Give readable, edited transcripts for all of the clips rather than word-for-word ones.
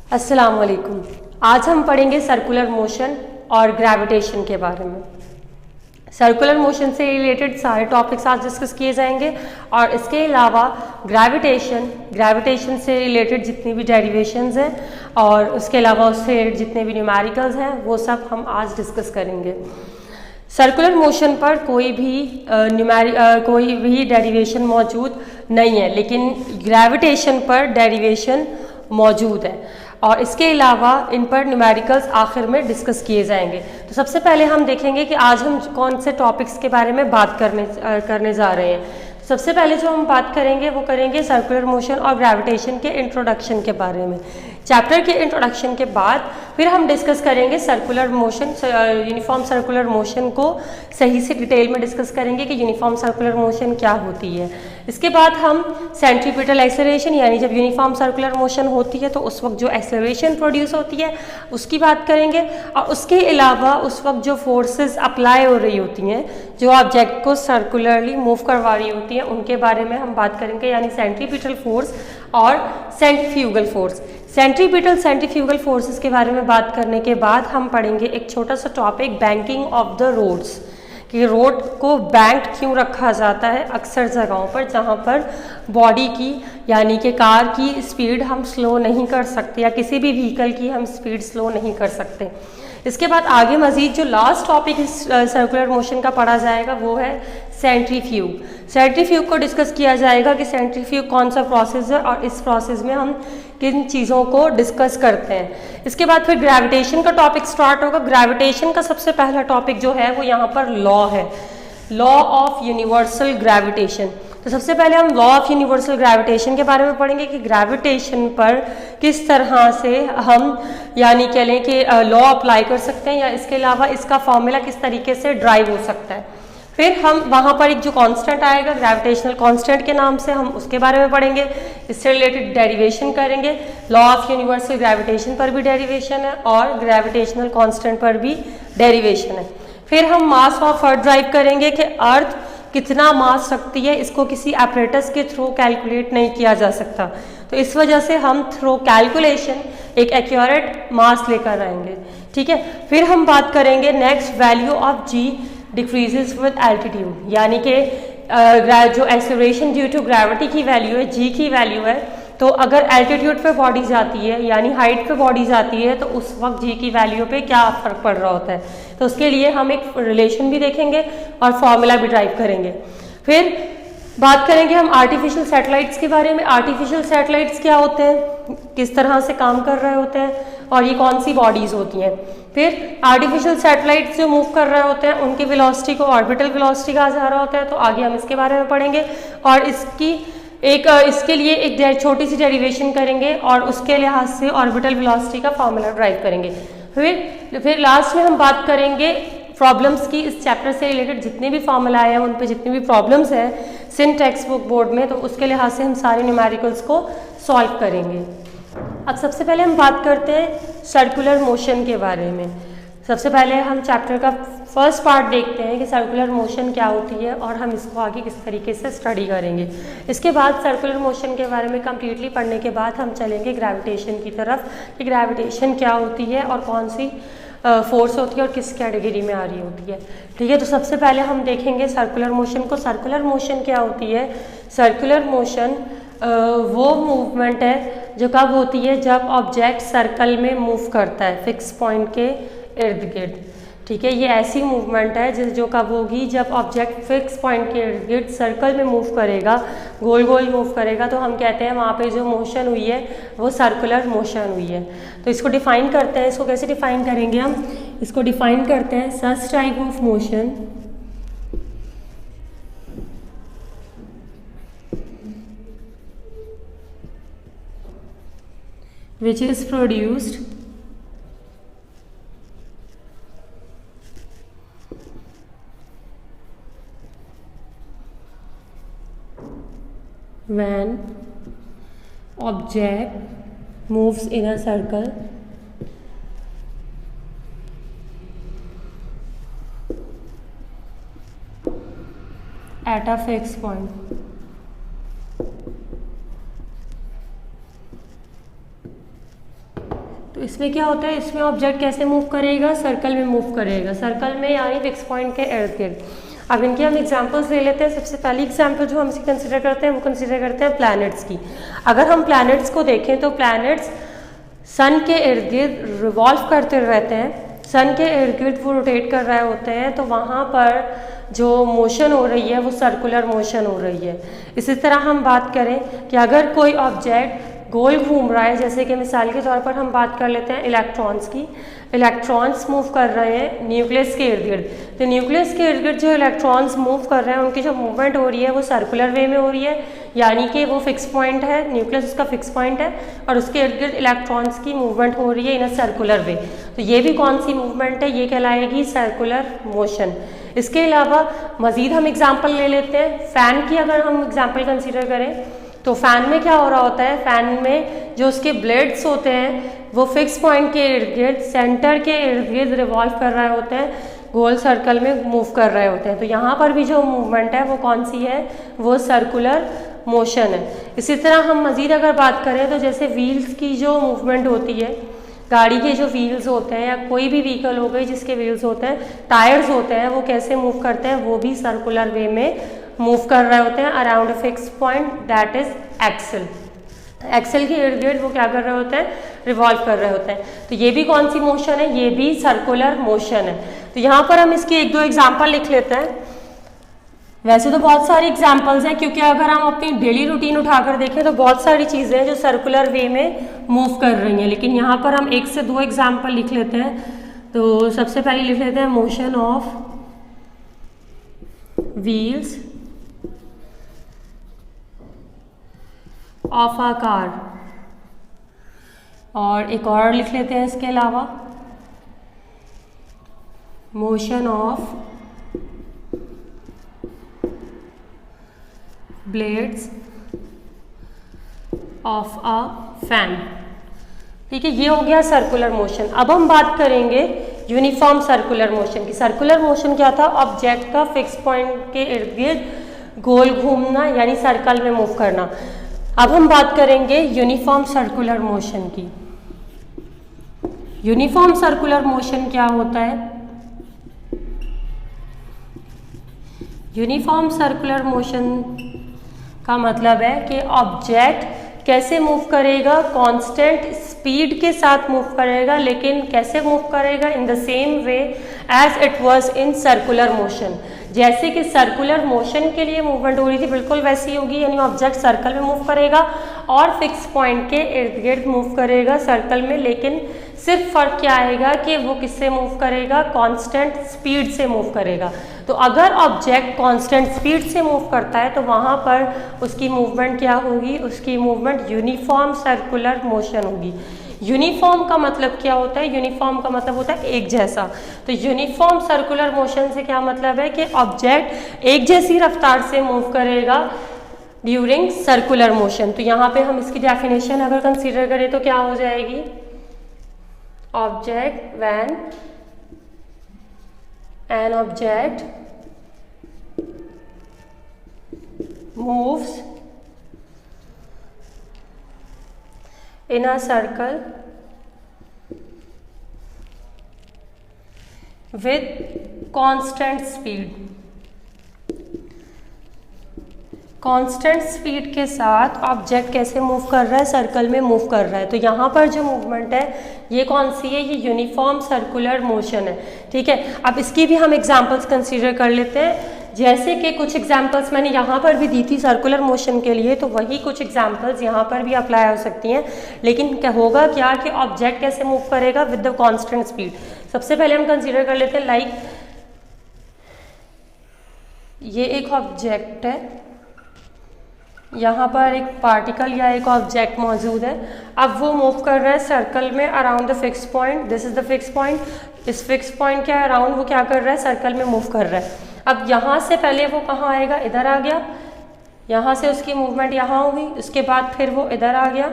अस्सलाम वालेकुम। आज हम पढ़ेंगे सर्कुलर मोशन और ग्रेविटेशन के बारे में। सर्कुलर मोशन से रिलेटेड सारे टॉपिक्स आज डिस्कस किए जाएंगे और इसके अलावा ग्रेविटेशन से रिलेटेड जितनी भी डेरिवेशंस हैं और उसके अलावा उससे रिलेटेड जितने भी न्यूमेरिकल्स हैं वो सब हम आज डिस्कस करेंगे। सर्कुलर मोशन पर कोई भी डेरिवेशन मौजूद नहीं है, लेकिन ग्रेविटेशन पर डेरिवेशन मौजूद है और इसके अलावा इन पर न्यूमेरिकल्स आखिर में डिस्कस किए जाएंगे। तो सबसे पहले हम देखेंगे कि आज हम कौन से टॉपिक्स के बारे में बात करने जा रहे हैं। सबसे पहले जो हम बात करेंगे वो करेंगे सर्कुलर मोशन और ग्रेविटेशन के इंट्रोडक्शन के बारे में। चैप्टर के इंट्रोडक्शन के बाद फिर हम डिस्कस करेंगे circular motion, uniform circular motion को सही से डिटेल में डिस्कस करेंगे कि यूनिफॉर्म सर्कुलर मोशन क्या होती है। इसके बाद हम सेंट्रीपिटल एक्सेलरेशन, यानी जब यूनिफॉर्म सर्कुलर मोशन होती है तो उस वक्त जो एक्सेलरेशन प्रोड्यूस होती है उसकी बात करेंगे और उसके अलावा उस वक्त जो फोर्सेस अप्लाई हो रही होती हैं, जो ऑब्जेक्ट को सर्कुलरली मूव करवा रही होती हैं, उनके बारे में हम बात करेंगे, यानी सेंट्रीपिटल फोर्स और सेंट्रीफ्यूगल फोर्स। सेंट्रीफ्यूगल फोर्सेस के बारे में बात करने के बाद हम पढ़ेंगे एक छोटा सा topic, banking of the roads, कि रोड को बैंक्ड क्यों रखा जाता है अक्सर जगहों पर जहाँ पर बॉडी की यानी कि कार की स्पीड हम स्लो नहीं कर सकते या किसी भी व्हीकल की हम स्पीड स्लो नहीं कर सकते। इसके बाद आगे मजीद जो लास्ट टॉपिक इस सर्कुलर मोशन का पढ़ा जाएगा वो है सेंट्रीफ्यूग को डिस्कस किया जाएगा कि सेंट्रीफ्यूग कौन सा प्रोसेस है और इस प्रोसेस में हम किन चीज़ों को डिस्कस करते हैं। इसके बाद फिर ग्रेविटेशन का टॉपिक स्टार्ट होगा। ग्रेविटेशन का सबसे पहला टॉपिक जो है वो यहाँ पर लॉ है, लॉ ऑफ यूनिवर्सल ग्रेविटेशन। तो सबसे पहले हम लॉ ऑफ यूनिवर्सल ग्रेविटेशन के बारे में पढ़ेंगे कि ग्रेविटेशन पर किस तरह से हम यानी कह लें कि लॉ अप्लाई कर सकते हैं या इसके अलावा इसका फॉर्मूला किस तरीके से ड्राइव हो सकता है। फिर हम वहाँ पर एक जो कांस्टेंट आएगा ग्रेविटेशनल कांस्टेंट के नाम से, हम उसके बारे में पढ़ेंगे, इससे रिलेटेड डेरिवेशन करेंगे। लॉ ऑफ यूनिवर्सल ग्रेविटेशन पर भी डेरिवेशन है और ग्रेविटेशनल कांस्टेंट पर भी डेरिवेशन है। फिर हम मास ऑफ अर्थ ड्राइव करेंगे कि अर्थ कितना मास रखती है, इसको किसी एपरेटस के थ्रू कैलकुलेट नहीं किया जा सकता, तो इस वजह से हम थ्रू कैलकुलेशन एक एक्यूरेट मास लेकर आएंगे। ठीक है, फिर हम बात करेंगे next, value of G decreases with altitude, यानी कि जो एक्सेलरेशन ड्यू टू ग्रेविटी की वैल्यू है, जी की वैल्यू है, तो अगर एल्टीट्यूड पे बॉडी जाती है यानी हाइट पे बॉडी जाती है तो उस वक्त जी की वैल्यू पे क्या फ़र्क पड़ रहा होता है, तो उसके लिए हम एक रिलेशन भी देखेंगे और फॉर्मूला भी ड्राइव करेंगे। फिर बात करेंगे हम आर्टिफिशियल सैटेलाइट्स के बारे में। आर्टिफिशियल सैटेलाइट्स क्या होते हैं, किस तरह से काम कर रहे होते हैं और ये कौन सी बॉडीज़ होती हैं। फिर आर्टिफिशियल सैटेलाइट्स जो मूव कर रहे होते हैं उनकी वेलोसिटी को ऑर्बिटल वेलोसिटी कहा जा रहा होता है, तो आगे हम इसके बारे में पढ़ेंगे और इसके लिए एक छोटी सी डेरिवेशन करेंगे और उसके लिहाज से ऑर्बिटल वेलोसिटी का फॉर्मूला ड्राइव करेंगे। फिर लास्ट में हम बात करेंगे प्रॉब्लम्स की। इस चैप्टर से रिलेटेड जितने भी फॉर्मूला आए हैं उन पे जितनी भी प्रॉब्लम्स हैं सिन टेक्स्ट बुक बोर्ड में, तो उसके लिहाज से हम सारे न्यूमेरिकल्स को सॉल्व करेंगे। अब सबसे पहले हम बात करते हैं सर्कुलर मोशन के बारे में। सबसे पहले हम चैप्टर का फर्स्ट पार्ट देखते हैं कि सर्कुलर मोशन क्या होती है और हम इसको आगे किस तरीके से स्टडी करेंगे। इसके बाद सर्कुलर मोशन के बारे में कम्प्लीटली पढ़ने के बाद हम चलेंगे ग्रेविटेशन की तरफ कि ग्रेविटेशन क्या होती है और कौन सी फोर्स होती है और किस कैटेगरी में आ रही होती है। ठीक है, तो सबसे पहले हम देखेंगे सर्कुलर मोशन को। सर्कुलर मोशन क्या होती है? सर्कुलर मोशन वो मूवमेंट है जो कब होती है, जब ऑब्जेक्ट सर्कल में मूव करता है फिक्स पॉइंट के इर्द गिर्द। ठीक है, ये ऐसी मूवमेंट है जो कब होगी, जब ऑब्जेक्ट फिक्स पॉइंट के इर्द गिर्द सर्कल में मूव करेगा, गोल गोल मूव करेगा, तो हम कहते हैं वहाँ पे जो मोशन हुई है वो सर्कुलर मोशन हुई है। तो इसको डिफाइन करते हैं। इसको कैसे डिफाइन करेंगे हम? इसको डिफाइन करते हैं such type of motion which is produced when object moves in a circle at a fixed point. इसमें क्या होता है, इसमें ऑब्जेक्ट कैसे मूव करेगा, सर्कल में मूव करेगा, सर्कल में यानी फिक्स पॉइंट के इर्द गिर्द। अब इनके हम एग्जांपल्स ले लेते हैं। सबसे पहली एग्जांपल जो हम इसे कंसिडर करते हैं वो कंसिडर करते हैं प्लैनेट्स की। अगर हम प्लैनेट्स को देखें तो प्लैनेट्स सन के इर्द गिर्द रिवॉल्व करते रहते हैं, सन के इर्द गिर्द वो रोटेट कर रहे होते हैं, तो वहाँ पर जो मोशन हो रही है वो सर्कुलर मोशन हो रही है। इसी तरह हम बात करें कि अगर कोई ऑब्जेक्ट गोल घूम रहा है, जैसे कि मिसाल के तौर पर हम बात कर लेते हैं इलेक्ट्रॉन्स की, इलेक्ट्रॉन्स मूव कर रहे हैं न्यूक्लियस के इर्द गिर्द, तो न्यूक्लियस के इर्द गिर्द जो इलेक्ट्रॉन्स मूव कर रहे हैं उनकी जो मूवमेंट हो रही है वो सर्कुलर वे में हो रही है, यानी कि वो फिक्स पॉइंट है, न्यूक्लियस उसका फिक्स पॉइंट है और उसके इर्द गिर्द इलेक्ट्रॉन्स की मूवमेंट हो रही है इन अ सर्कुलर वे। तो ये भी कौन सी मूवमेंट है, ये कहलाएगी सर्कुलर मोशन। इसके अलावा मज़ीद हम एग्जाम्पल ले लेते हैं। फ़ैन की अगर हम एग्जाम्पल कंसिडर करें तो फ़ैन में क्या हो रहा होता है, फ़ैन में जो उसके ब्लेड्स होते हैं वो फिक्स पॉइंट के इर्द गिर्द, सेंटर के इर्द गिर्द रिवॉल्व कर रहे होते हैं, गोल सर्कल में मूव कर रहे होते हैं। तो यहाँ पर भी जो मूवमेंट है वो कौन सी है, वो सर्कुलर मोशन है। इसी तरह हम मज़ीद अगर बात करें तो जैसे व्हील्स की जो मूवमेंट होती है, गाड़ी के जो व्हील्स होते हैं या कोई भी व्हीकल हो गई जिसके व्हील्स होते हैं, टायर्स होते हैं, वो कैसे मूव करते हैं, वो भी सर्कुलर वे में मूव कर रहे होते हैं around a fix point, that is axle. Axle के इर्द गिर्द वो क्या कर रहे होते हैं, रिवॉल्व कर रहे होते हैं। तो ये भी कौन सी मोशन है, ये भी सर्कुलर मोशन है। तो यहाँ पर हम इसकी एक दो एग्जाम्पल लिख लेते हैं। वैसे तो बहुत सारी एग्जाम्पल्स हैं, क्योंकि अगर हम अपनी डेली रूटीन उठाकर देखें तो बहुत सारी चीज़ें हैं जो सर्कुलर वे में मूव कर रही हैं, लेकिन यहाँ पर हम एक से दो एग्जाम्पल लिख लेते हैं। तो सबसे पहले लिख लेते हैं motion of wheels of a car, और एक और लिख लेते हैं इसके अलावा motion of blades of a fan. ठीक है, ये हो गया सर्कुलर मोशन। अब हम बात करेंगे यूनिफॉर्म सर्कुलर मोशन की। सर्कुलर मोशन क्या था, ऑब्जेक्ट का फिक्स पॉइंट के इर्द गिर्द गोल घूमना यानी सर्कल में मूव करना। अब हम बात करेंगे यूनिफॉर्म सर्कुलर मोशन की। यूनिफॉर्म सर्कुलर मोशन क्या होता है, यूनिफॉर्म सर्कुलर मोशन का मतलब है कि ऑब्जेक्ट कैसे मूव करेगा, कांस्टेंट स्पीड के साथ मूव करेगा, लेकिन कैसे मूव करेगा, in the same way as it was in circular motion. जैसे कि सर्कुलर मोशन के लिए मूवमेंट हो रही थी बिल्कुल वैसी होगी, यानी ऑब्जेक्ट सर्कल में मूव करेगा और फिक्स पॉइंट के इर्द गिर्द मूव करेगा सर्कल में, लेकिन सिर्फ फर्क क्या आएगा कि वो किससे मूव करेगा, कांस्टेंट स्पीड से मूव करेगा। तो अगर ऑब्जेक्ट कांस्टेंट स्पीड से मूव करता है तो वहाँ पर उसकी मूवमेंट क्या होगी, उसकी मूवमेंट यूनिफॉर्म सर्कुलर मोशन होगी। यूनिफॉर्म का मतलब क्या होता है, यूनिफॉर्म का मतलब होता है एक जैसा। तो यूनिफॉर्म सर्कुलर मोशन से क्या मतलब है कि ऑब्जेक्ट एक जैसी रफ्तार से मूव करेगा ड्यूरिंग सर्कुलर मोशन। तो यहाँ पे हम इसकी डेफिनेशन अगर कंसीडर करें तो क्या हो जाएगी, object when an object moves in a circle with constant speed। Constant speed के साथ ऑब्जेक्ट कैसे मूव कर रहा है, सर्कल में मूव कर रहा है। तो यहाँ पर जो मूवमेंट है ये कौन सी है, ये यूनिफॉर्म सर्कुलर मोशन है। ठीक है, अब इसकी भी हम एग्जांपल्स कंसीडर कर लेते हैं। जैसे कि कुछ एग्जांपल्स मैंने यहाँ पर भी दी थी सर्कुलर मोशन के लिए, तो वही कुछ एग्जांपल्स यहाँ पर भी अप्लाई हो सकती हैं। लेकिन क्या होगा क्या कि ऑब्जेक्ट कैसे मूव करेगा विद द कांस्टेंट स्पीड। सबसे पहले हम कंसीडर कर लेते हैं, लाइक ये एक ऑब्जेक्ट है, यहाँ पर एक पार्टिकल या एक ऑब्जेक्ट मौजूद है। अब वो मूव कर रहा है सर्कल में around the fix point, this is the fix point. इस फिक्स पॉइंट के अराउंड वो क्या कर रहा है, सर्कल में मूव कर रहा है। अब यहाँ से पहले वो कहाँ आएगा, इधर आ गया, यहाँ से उसकी मूवमेंट यहाँ हुई, उसके बाद फिर वो इधर आ गया,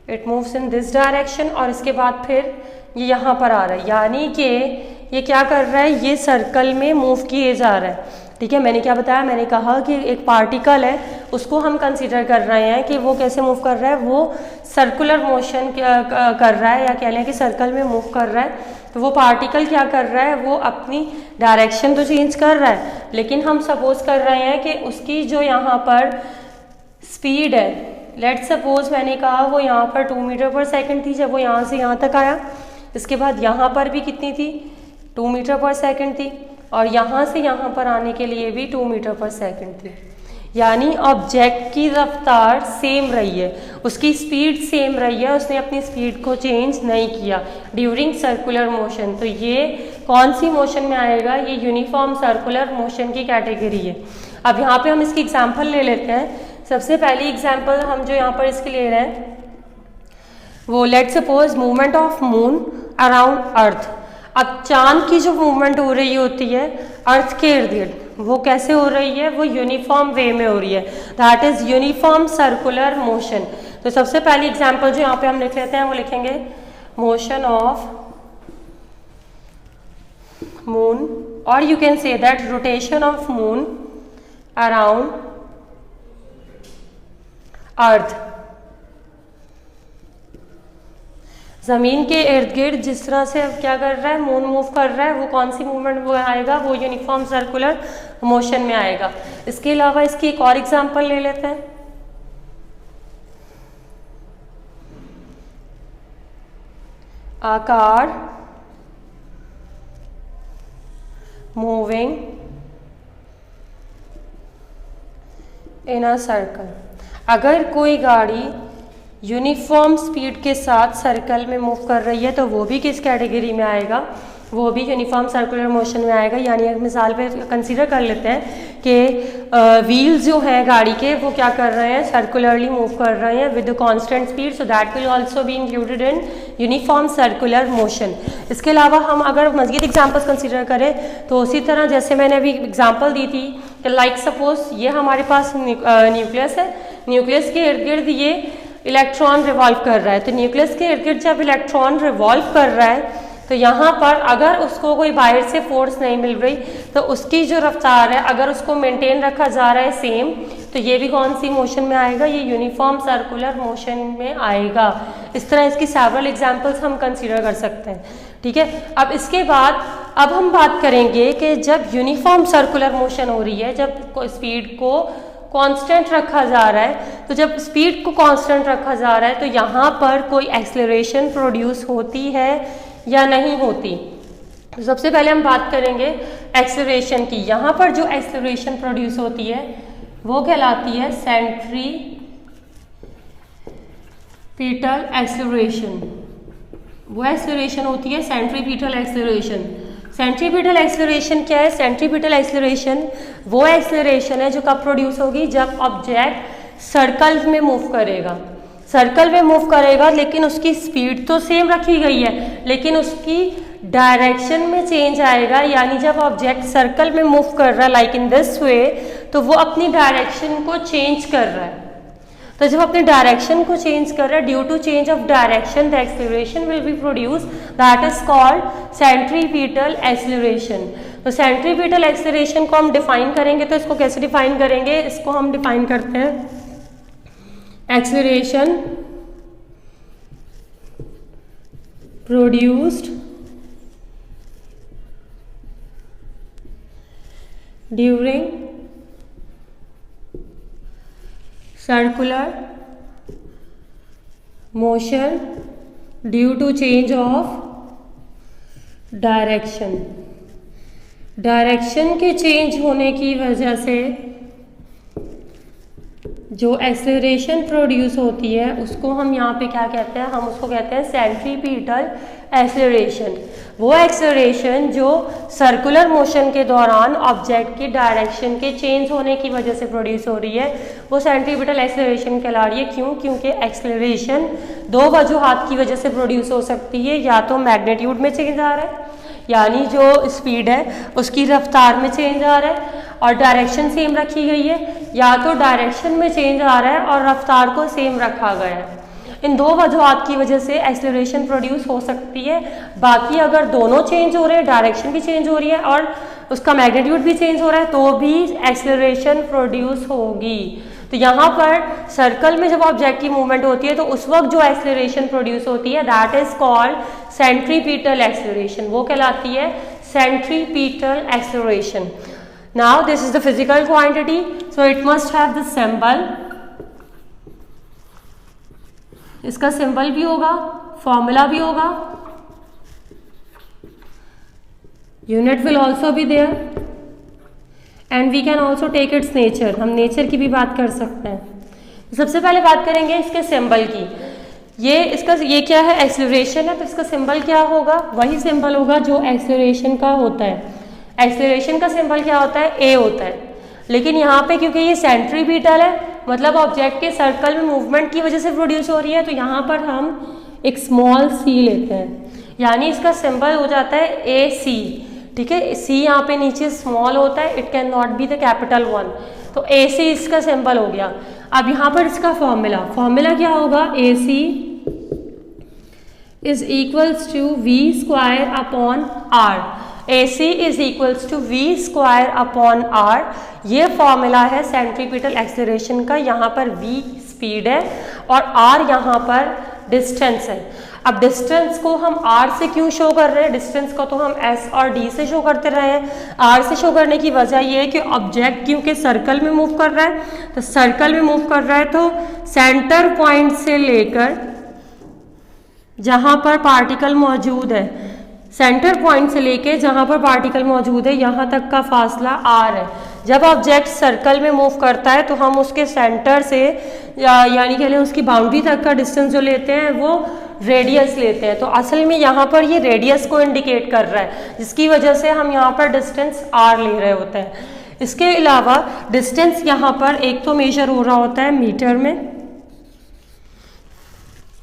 it moves in this direction, और इसके बाद फिर ये यहाँ पर आ रहा है, यानी कि ये क्या कर रहा है, ये सर्कल में मूव किए जा रहा है। ठीक है, मैंने क्या बताया, मैंने कहा कि एक पार्टिकल है, उसको हम कंसीडर कर रहे हैं कि वो कैसे मूव कर रहा है, वो सर्कुलर मोशन कर रहा है या कह लें कि सर्कल में मूव कर रहा है। तो वो पार्टिकल क्या कर रहा है, वो अपनी डायरेक्शन तो चेंज कर रहा है, लेकिन हम सपोज कर रहे हैं कि उसकी जो यहाँ पर स्पीड है, लेट्स सपोज मैंने कहा वो यहाँ पर 2 मीटर पर सेकंड थी जब वो यहाँ से यहाँ तक आया। इसके बाद यहाँ पर भी कितनी थी, 2 मीटर पर सेकंड थी, और यहाँ से यहाँ पर आने के लिए भी 2 मीटर पर सेकंड थी। यानी ऑब्जेक्ट की रफ्तार सेम रही है, उसकी स्पीड सेम रही है, उसने अपनी स्पीड को चेंज नहीं किया ड्यूरिंग सर्कुलर मोशन। तो ये कौन सी मोशन में आएगा, ये यूनिफॉर्म सर्कुलर मोशन की कैटेगरी है। अब यहाँ पे हम इसकी एग्जाम्पल ले लेते हैं। सबसे पहली एग्जाम्पल हम जो यहाँ पर इसके ले रहे हैं वो let's suppose movement of moon around earth. अब चांद की जो मूवमेंट हो रही होती है अर्थ के इर्द गिर्द, वो कैसे हो रही है, वो यूनिफॉर्म वे में हो रही है, that is uniform circular motion. तो सबसे पहली एग्जांपल जो यहाँ पे हम लिख लेते हैं वो लिखेंगे मोशन ऑफ मून, और you can say that rotation of moon around earth. जमीन के इर्द गिर्द जिस तरह से अब क्या कर रहा है, मून मूव कर रहा है, वो कौन सी मूवमेंट वो आएगा, वो यूनिफॉर्म सर्कुलर मोशन में आएगा। इसके अलावा इसकी एक और एग्जांपल ले लेते हैं। आकार मूविंग इन अ सर्कल। अगर कोई गाड़ी यूनिफॉर्म स्पीड के साथ सर्कल में मूव कर रही है तो वो भी किस कैटेगरी में आएगा, वो भी यूनिफॉर्म सर्कुलर मोशन में आएगा। यानी एक मिसाल पे कंसीडर कर लेते हैं कि व्हील्स जो हैं गाड़ी के वो क्या कर रहे हैं, सर्कुलरली मूव कर रहे हैं with constant speed, so that will also be included in uniform circular motion. इसके अलावा हम अगर मज़ीद एग्जांपल्स कंसीडर करें तो उसी तरह जैसे मैंने अभी एग्जांपल दी थी कि लाइक सपोज ये हमारे पास न्यूक्लियस है, न्यूक्लियस के इर्द गिर्द ये इलेक्ट्रॉन रिवॉल्व कर रहा है। तो न्यूक्लियस के इर्द गिर्द जब इलेक्ट्रॉन रिवॉल्व कर रहा है तो यहाँ पर अगर उसको कोई बाहर से फोर्स नहीं मिल रही तो उसकी जो रफ्तार है अगर उसको मेंटेन रखा जा रहा है सेम, तो ये भी कौन सी मोशन में आएगा, ये यूनिफॉर्म सर्कुलर मोशन में आएगा। इस तरह इसकी सेवरल एग्जांपल्स हम कंसीडर कर सकते हैं। ठीक है, अब इसके बाद अब हम बात करेंगे कि जब यूनिफॉर्म सर्कुलर मोशन हो रही है, जब स्पीड को कांस्टेंट रखा जा रहा है, तो जब स्पीड को कांस्टेंट रखा जा रहा है तो यहाँ पर कोई एक्सेलरेशन प्रोड्यूस होती है या नहीं होती। तो सबसे पहले हम बात करेंगे एक्सेलरेशन की। यहाँ पर जो एक्सेलरेशन प्रोड्यूस होती है वो कहलाती है सेंट्रीपिटल एक्सेलरेशन। वो एक्सेलरेशन होती है सेंट्रीपिटल एक्सेलरेशन। सेंट्रीपिटल एक्सेलरेशन क्या है, सेंट्रीपिटल एक्सेलरेशन वो एक्सेलरेशन है जो कब प्रोड्यूस होगी, जब ऑब्जेक्ट सर्कल में मूव करेगा। सर्कल में मूव करेगा लेकिन उसकी स्पीड तो सेम रखी गई है लेकिन उसकी डायरेक्शन में चेंज आएगा। यानी जब ऑब्जेक्ट सर्कल में मूव कर रहा है लाइक इन दिस वे, तो वो अपनी डायरेक्शन को चेंज कर रहा है। तो जब अपनी डायरेक्शन को चेंज कर रहा है, due to change of direction the acceleration will be produce, that is called centripetal acceleration. तो सेंट्रीपिटल एक्सेलरेशन को हम डिफाइन करेंगे, तो इसको कैसे डिफाइन करेंगे, इसको हम डिफाइन करते हैं acceleration produced during circular motion due to change of direction. Direction के चेंज होने की वजह से जो एक्सेलरेशन प्रोड्यूस होती है उसको हम यहाँ पे क्या कहते हैं, हम उसको कहते हैं सेंट्रीपिटल एक्सेलरेशन। वो एक्सेलरेशन जो सर्कुलर मोशन के दौरान ऑब्जेक्ट की डायरेक्शन के चेंज होने की वजह से प्रोड्यूस हो रही है, वो सेंट्रीपिटल एक्सेलरेशन कहला रही है। क्यों? क्योंकि एक्सेलरेशन दो वजूहात की वजह से प्रोड्यूस हो सकती है। या तो मैग्नीट्यूड में चेंज आ रहा है, यानी जो स्पीड है उसकी रफ्तार में चेंज आ रहा है और डायरेक्शन सेम रखी गई है, या तो डायरेक्शन में चेंज आ रहा है और रफ्तार को सेम रखा गया है। इन दो वजूहात की वजह से एक्सेलरेशन प्रोड्यूस हो सकती है। बाकी अगर दोनों चेंज हो रहे हैं, डायरेक्शन भी चेंज हो रही है और उसका मैग्नीट्यूड भी चेंज हो रहा है, तो भी एक्सेलरेशन प्रोड्यूस होगी। तो यहाँ पर सर्कल में जब ऑब्जेक्ट की मूवमेंट होती है तो उस वक्त जो एक्सेलरेशन प्रोड्यूस होती है that is called centripetal acceleration, वो कहलाती है centripetal acceleration. Now this is the physical quantity, so it must have the symbol, इसका सिंबल भी होगा, फॉर्मूला भी होगा, unit will also be there and we can also take its nature, हम nature की भी बात कर सकते हैं। सबसे पहले बात करेंगे इसके सिंबल की। ये क्या है, एक्सेलरेशन है, तो इसका सिंबल क्या होगा, वही सिंबल होगा जो एक्सेलरेशन का होता है। एक्सेलरेशन का सिंबल क्या होता है, ए होता है, लेकिन यहाँ पे क्योंकि ये सेंट्रीपिटल है मतलब ऑब्जेक्ट के सर्कल में मूवमेंट की वजह से प्रोड्यूस हो रही है, तो यहाँ पर हम एक स्मॉल सी लेते हैं, यानी इसका सिंबल हो जाता है ए सी। ठीक है, सी यहाँ पे नीचे स्मॉल होता है, it can not be the capital one, तो ए सी इसका सिंबल हो गया। अब यहाँ पर इसका फॉर्मूला क्या होगा, a c is equals to v square upon r, a c is equals to v square upon r, ये फॉर्मूला है सेंट्रीपिटल एक्सेलरेशन का। यहाँ पर v स्पीड है और r यहाँ पर डिस्टेंस है। अब डिस्टेंस को हम r से क्यों शो कर रहे हैं, डिस्टेंस को तो हम s और d से शो करते रहे हैं। r से शो करने की वजह ये है कि ऑब्जेक्ट क्योंकि सर्कल में मूव कर रहा है, तो सर्कल में मूव कर रहा है तो सेंटर पॉइंट से लेकर जहाँ पर पार्टिकल मौजूद है, सेंटर पॉइंट से लेके जहाँ पर पार्टिकल मौजूद है यहाँ तक का फासला r है। जब ऑब्जेक्ट सर्कल में मूव करता है तो हम उसके सेंटर से यानी कह लें उसकी बाउंड्री तक का डिस्टेंस जो लेते हैं वो रेडियस लेते हैं, तो असल में यहाँ पर ये रेडियस को इंडिकेट कर रहा है, जिसकी वजह से हम यहाँ पर डिस्टेंस r ले रहे होते हैं। इसके अलावा डिस्टेंस यहाँ पर एक तो मेजर हो रहा होता है मीटर में,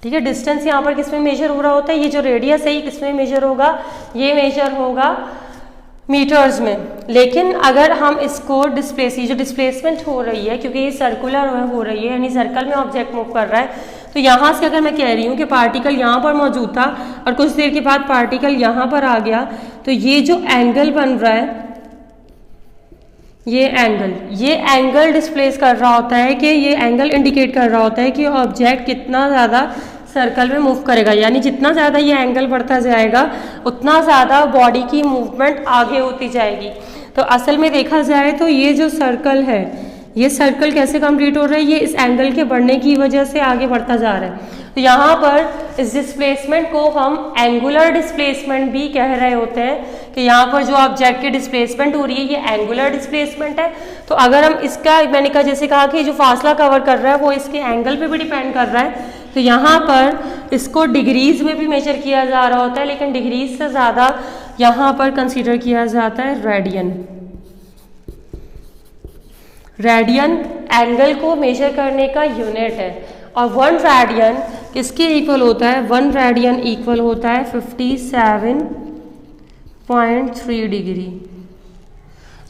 ठीक है, डिस्टेंस यहाँ पर किस में मेजर हो रहा होता है, ये जो रेडियस है ये किस में मेजर होगा, ये मेजर होगा मीटर्स में। लेकिन अगर हम इसको जो डिस्प्लेसमेंट हो रही है क्योंकि ये सर्कुलर हो रही है यानी सर्कल में ऑब्जेक्ट मूव कर रहा है, तो यहाँ से अगर मैं कह रही हूँ कि पार्टिकल यहाँ पर मौजूद था और कुछ देर के बाद पार्टिकल यहाँ पर आ गया, तो ये जो एंगल बन रहा है ये एंगल डिस्प्लेस कर रहा होता है कि ये एंगल इंडिकेट कर रहा होता है कि ऑब्जेक्ट कितना ज़्यादा सर्कल में मूव करेगा, यानी जितना ज़्यादा ये एंगल बढ़ता जाएगा उतना ज़्यादा बॉडी की मूवमेंट आगे होती जाएगी। तो असल में देखा जाए तो ये जो सर्कल है ये सर्कल कैसे कंप्लीट हो रहा है, ये इस एंगल के बढ़ने की वजह से आगे बढ़ता जा रहा है। तो यहाँ पर इस डिस्प्लेसमेंट को हम एंगुलर डिस्प्लेसमेंट भी कह रहे होते हैं कि यहाँ पर जो ऑब्जेक्ट की डिस्प्लेसमेंट हो रही है ये एंगुलर डिस्प्लेसमेंट है। तो अगर हम इसका मैंने कहा जैसे कहा कि जो फासला कवर कर रहा है वो इसके एंगल पे भी डिपेंड कर रहा है, तो यहाँ पर इसको डिग्रीज में भी मेजर किया जा रहा होता है, लेकिन डिग्रीज से ज़्यादा यहाँ पर कंसीडर किया जाता है रेडियन। रेडियन एंगल को मेजर करने का यूनिट है और 1 रेडियन किसके इक्वल होता है, 1 रेडियन इक्वल होता है 57.3 डिग्री।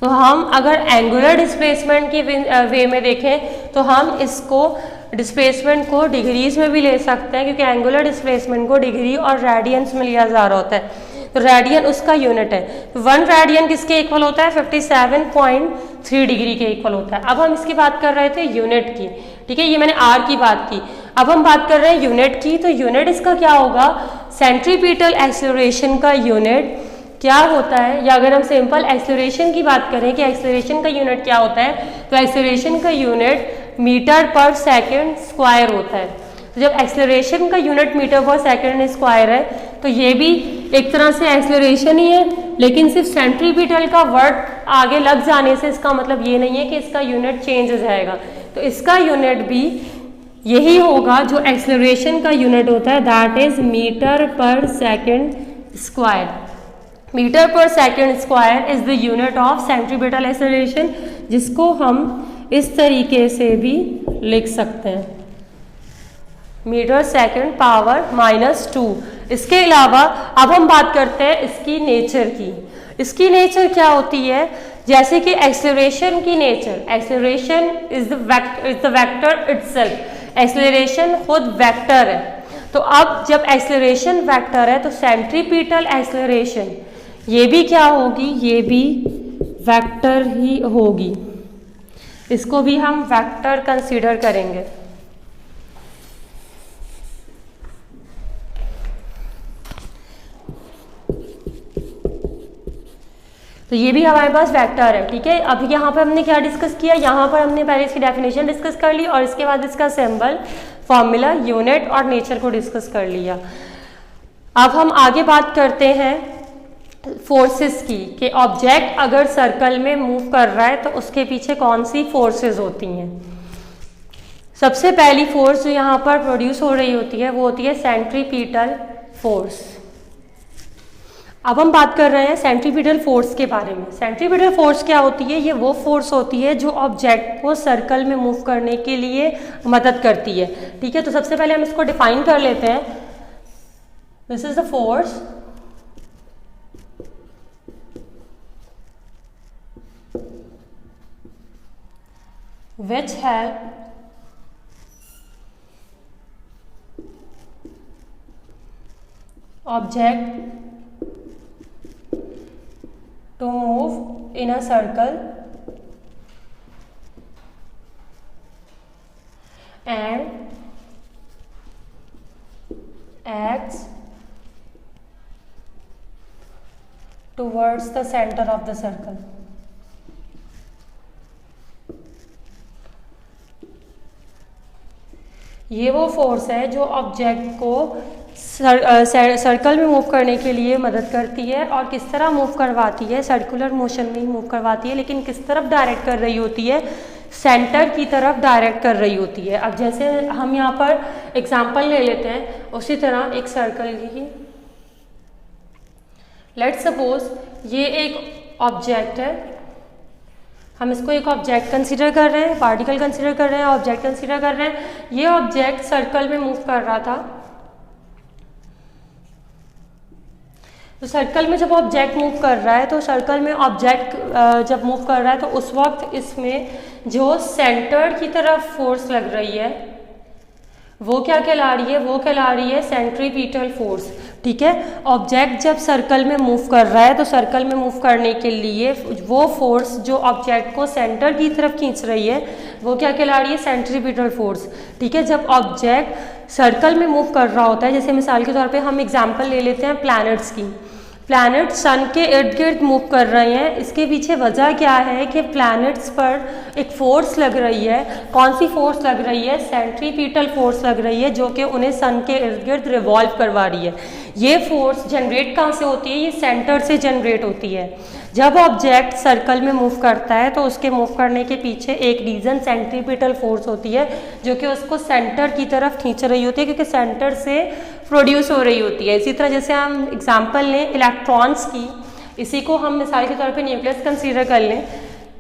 तो हम अगर एंगुलर डिस्प्लेसमेंट के वे में देखें तो हम इसको डिस्प्लेसमेंट को डिग्रीज में भी ले सकते हैं, क्योंकि एंगुलर डिस्प्लेसमेंट को डिग्री और रेडियंस में लिया जा रहा होता है, तो रेडियन उसका यूनिट है। तो 1 रेडियन किसके इक्वल होता है, 57.3 डिग्री के इक्वल होता है। अब हम इसकी बात कर रहे थे यूनिट की, ठीक है, ये मैंने आर की बात की। अब हम बात कर रहे हैं यूनिट की, तो यूनिट इसका क्या होगा, सेंट्रीपिटल एक्सेलरेशन का यूनिट क्या होता है, या अगर हम सिंपल एक्सेलरेशन की बात करें कि एक्सेलरेशन का यूनिट क्या होता है, तो एक्सेलरेशन का यूनिट मीटर पर सेकंड स्क्वायर होता है। तो जब एक्सेलरेशन का यूनिट मीटर पर सेकंड स्क्वायर है तो ये भी एक तरह से एक्सेलरेशन ही है, लेकिन सिर्फ सेंट्रीपिटल का वर्ड आगे लग जाने से इसका मतलब ये नहीं है कि इसका यूनिट चेंज हो जाएगा। तो इसका यूनिट भी यही होगा जो एक्सेलरेशन का यूनिट होता है, दैट इज मीटर पर सेकंड स्क्वायर। मीटर पर second square is the unit of centripetal acceleration, जिसको हम इस तरीके से भी लिख सकते हैं, मीटर सेकंड पावर -2। इसके अलावा अब हम बात करते हैं इसकी नेचर की। इसकी नेचर क्या होती है, जैसे कि एक्सेलरेशन की nature, acceleration is the vector itself, acceleration खुद वेक्टर है। तो अब जब एक्सेलरेशन वेक्टर है तो सेंट्रीपिटल एक्सेलरेशन ये भी क्या होगी, ये भी वेक्टर ही होगी। इसको भी हम वेक्टर कंसीडर करेंगे। तो ये भी हमारे पास वेक्टर है, ठीक है। अब यहाँ पर हमने क्या डिस्कस किया, यहाँ पर हमने पहले इसकी डेफिनेशन डिस्कस कर ली और इसके बाद इसका सिंबल, फॉर्मूला, यूनिट और नेचर को डिस्कस कर लिया। अब हम आगे बात करते हैं फोर्सेस की, कि ऑब्जेक्ट अगर सर्कल में मूव कर रहा है तो उसके पीछे कौन सी फोर्सेस होती हैं। सबसे पहली फोर्स जो यहाँ पर प्रोड्यूस हो रही होती है वो होती है सेंट्रीपिटल फोर्स। अब हम बात कर रहे हैं सेंट्रीपिटल फोर्स के बारे में। सेंट्रीपिटल फोर्स क्या होती है, ये वो फोर्स होती है जो ऑब्जेक्ट को सर्कल में मूव करने के लिए मदद करती है, ठीक है। तो सबसे पहले हम इसको डिफाइन कर लेते हैं। This is the force which help object to move in a circle and acts towards the center of the circle। ये वो फोर्स है जो ऑब्जेक्ट को सर्कल में मूव करने के लिए मदद करती है। और किस तरह मूव करवाती है, सर्कुलर मोशन में ही मूव करवाती है, लेकिन किस तरफ डायरेक्ट कर रही होती है, सेंटर की तरफ डायरेक्ट कर रही होती है। अब जैसे हम यहाँ पर एग्जांपल ले लेते हैं, उसी तरह एक सर्कल की, लेट्स सपोज ये एक ऑब्जेक्ट है, हम इसको एक ऑब्जेक्ट कंसीडर कर रहे हैं, पार्टिकल कंसीडर कर रहे हैं, ऑब्जेक्ट कंसीडर कर रहे हैं। ये ऑब्जेक्ट सर्कल में मूव कर रहा था। तो सर्कल में जब ऑब्जेक्ट मूव कर रहा है, तो सर्कल में ऑब्जेक्ट जब मूव कर रहा है तो उस वक्त इसमें जो सेंटर की तरफ फोर्स लग रही है वो क्या कहला रही है, वो कहला रही है सेंट्रीपिटल फोर्स, ठीक है। ऑब्जेक्ट जब सर्कल में मूव कर रहा है तो सर्कल में मूव करने के लिए वो फोर्स जो ऑब्जेक्ट को सेंटर की तरफ खींच रही है वो क्या कहला रही है, सेंट्रीपिटल फोर्स, ठीक है। जब ऑब्जेक्ट सर्कल में मूव कर रहा होता है, जैसे मिसाल के तौर पे हम एग्जांपल ले लेते हैं प्लैनेट्स की। प्लैनेट सन के इर्द गिर्द मूव कर रहे हैं, इसके पीछे वजह क्या है कि प्लैनेट्स पर एक फोर्स लग रही है। कौन सी फोर्स लग रही है, सेंट्रीपिटल फोर्स लग रही है, जो कि उन्हें सन के इर्द गिर्द रिवॉल्व करवा रही है। ये फोर्स जनरेट कहाँ से होती है, ये सेंटर से जनरेट होती है। जब ऑब्जेक्ट सर्कल में मूव करता है तो उसके मूव करने के पीछे एक रीजन सेंट्रीपिटल फोर्स होती है जो कि उसको सेंटर की तरफ खींच रही होती है, क्योंकि सेंटर से प्रोड्यूस हो रही होती है। इसी तरह जैसे हम एग्जांपल लें इलेक्ट्रॉन्स की, इसी को हम मिसाल के तौर पे न्यूक्लियस कंसीडर कर लें।